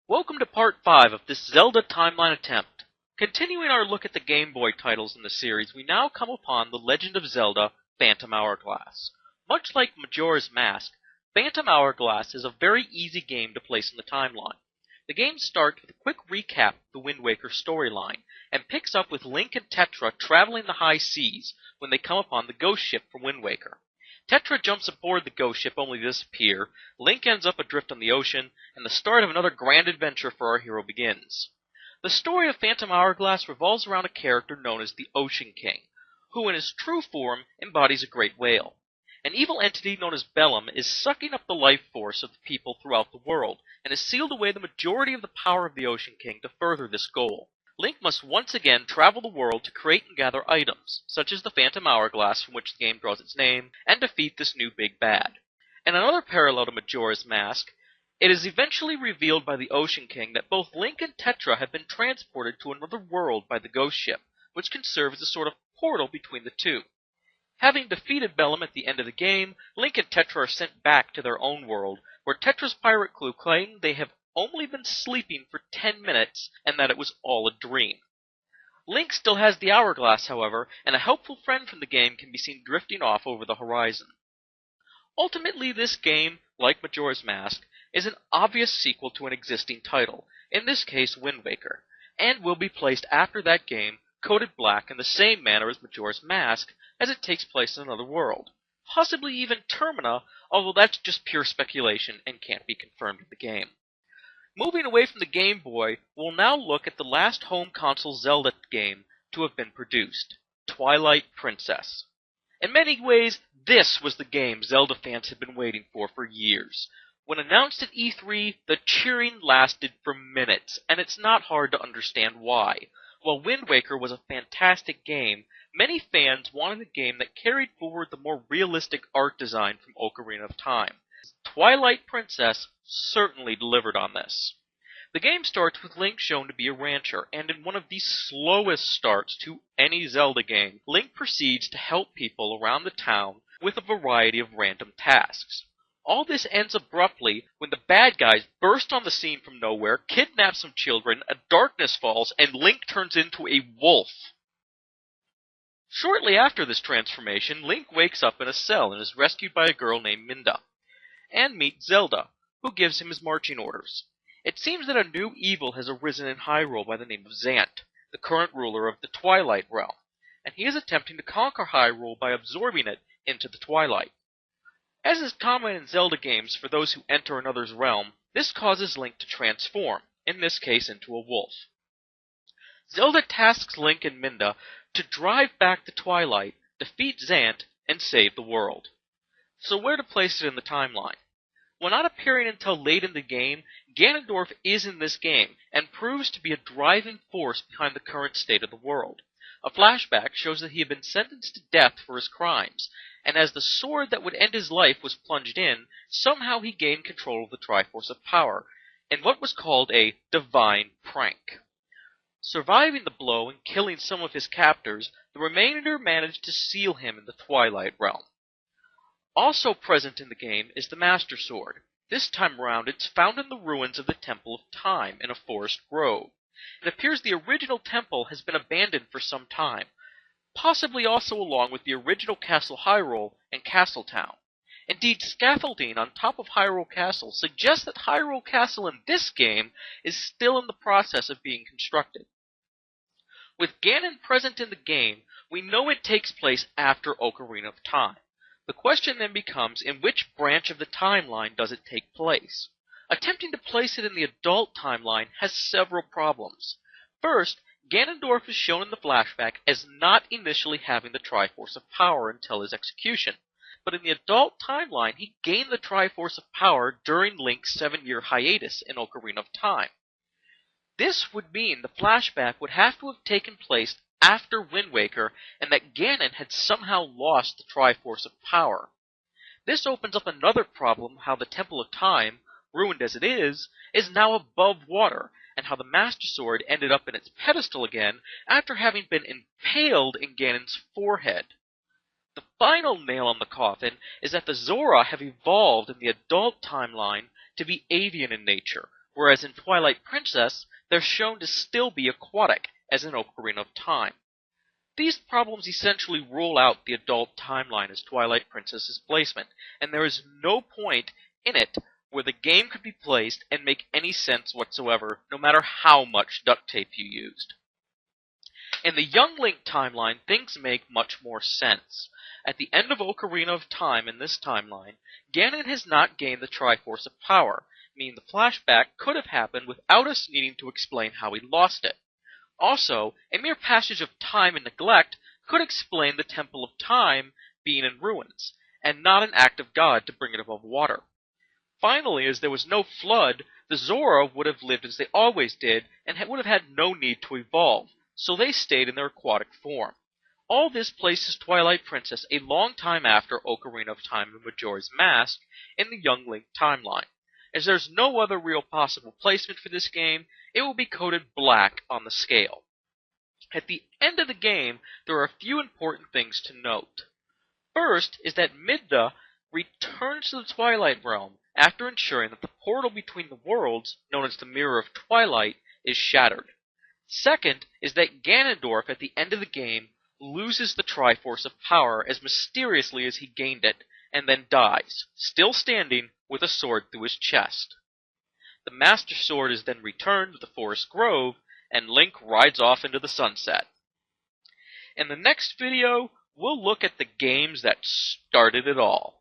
Welcome to Part 5 of this Zelda timeline attempt. Continuing our look at the Game Boy titles in the series, we now come upon The Legend of Zelda Phantom Hourglass. Much like Majora's Mask, Phantom Hourglass is a very easy game to place in the timeline. The game starts with a quick recap of the Wind Waker storyline, and picks up with Link and Tetra traveling the high seas when they come upon the ghost ship from Wind Waker. Tetra jumps aboard the ghost ship only to disappear, Link ends up adrift on the ocean, and the start of another grand adventure for our hero begins. The story of Phantom Hourglass revolves around a character known as the Ocean King, who in his true form embodies a great whale. An evil entity known as Bellum is sucking up the life force of the people throughout the world, and has sealed away the majority of the power of the Ocean King to further this goal. Link must once again travel the world to create and gather items, such as the Phantom Hourglass from which the game draws its name, and defeat this new big bad. In another parallel to Majora's Mask, it is eventually revealed by the Ocean King that both Link and Tetra have been transported to another world by the ghost ship, which can serve as a sort of portal between the two. Having defeated Bellum at the end of the game, Link and Tetra are sent back to their own world, where Tetra's pirate crew claim they have only been sleeping for 10 minutes and that it was all a dream. Link still has the hourglass, however, and a helpful friend from the game can be seen drifting off over the horizon. Ultimately, this game, like Majora's Mask, is an obvious sequel to an existing title, in this case Wind Waker, and will be placed after that game, coated black in the same manner as Majora's Mask, as it takes place in another world. Possibly even Termina, although that's just pure speculation and can't be confirmed in the game. Moving away from the Game Boy, we'll now look at the last home console Zelda game to have been produced, Twilight Princess. In many ways, this was the game Zelda fans had been waiting for years. When announced at E3, the cheering lasted for minutes, and it's not hard to understand why. While Wind Waker was a fantastic game, many fans wanted a game that carried forward the more realistic art design from Ocarina of Time. Twilight Princess certainly delivered on this. The game starts with Link shown to be a rancher, and in one of the slowest starts to any Zelda game, Link proceeds to help people around the town with a variety of random tasks. All this ends abruptly when the bad guys burst on the scene from nowhere, kidnap some children, a darkness falls, and Link turns into a wolf. Shortly after this transformation, Link wakes up in a cell and is rescued by a girl named Minda, and meets Zelda, who gives him his marching orders. It seems that a new evil has arisen in Hyrule by the name of Zant, the current ruler of the Twilight realm, and he is attempting to conquer Hyrule by absorbing it into the Twilight. As is common in Zelda games for those who enter another's realm, this causes Link to transform, in this case into a wolf. Zelda tasks Link and Minda to drive back the Twilight, defeat Zant, and save the world. So where to place it in the timeline? While not appearing until late in the game, Ganondorf is in this game, and proves to be a driving force behind the current state of the world. A flashback shows that he had been sentenced to death for his crimes, and as the sword that would end his life was plunged in, somehow he gained control of the Triforce of Power, in what was called a divine prank. Surviving the blow and killing some of his captors, the remainder managed to seal him in the Twilight realm. Also present in the game is the Master Sword. This time around it's found in the ruins of the Temple of Time in a forest grove. It appears the original temple has been abandoned for some time, possibly also along with the original Castle Hyrule and Castle Town. Indeed, scaffolding on top of Hyrule Castle suggests that Hyrule Castle in this game is still in the process of being constructed. With Ganon present in the game, we know it takes place after Ocarina of Time. The question then becomes, in which branch of the timeline does it take place? Attempting to place it in the adult timeline has several problems. First, Ganondorf is shown in the flashback as not initially having the Triforce of Power until his execution, but in the adult timeline he gained the Triforce of Power during Link's 7-year hiatus in Ocarina of Time. This would mean the flashback would have to have taken place after Wind Waker, and that Ganon had somehow lost the Triforce of Power. This opens up another problem, how the Temple of Time, ruined as it is now above water, and how the Master Sword ended up in its pedestal again after having been impaled in Ganon's forehead. The final nail on the coffin is that the Zora have evolved in the adult timeline to be avian in nature, whereas in Twilight Princess, they're shown to still be aquatic, as in Ocarina of Time. These problems essentially rule out the adult timeline as Twilight Princess's placement, and there is no point in it where the game could be placed and make any sense whatsoever, no matter how much duct tape you used. In the Young Link timeline, things make much more sense. At the end of Ocarina of Time in this timeline, Ganon has not gained the Triforce of Power, meaning the flashback could have happened without us needing to explain how he lost it. Also, a mere passage of time and neglect could explain the Temple of Time being in ruins, and not an act of God to bring it above water. Finally, as there was no flood, the Zora would have lived as they always did, and would have had no need to evolve, so they stayed in their aquatic form. All this places Twilight Princess a long time after Ocarina of Time and Majora's Mask in the Young Link timeline. As there's no other real possible placement for this game, it will be coded black on the scale. At the end of the game, there are a few important things to note. First is that Midna returns to the Twilight Realm after ensuring that the portal between the worlds, known as the Mirror of Twilight, is shattered. Second is that Ganondorf at the end of the game loses the Triforce of Power as mysteriously as he gained it, and then dies, still standing with a sword through his chest. The Master Sword is then returned to the Forest Grove, and Link rides off into the sunset. In the next video, we'll look at the games that started it all.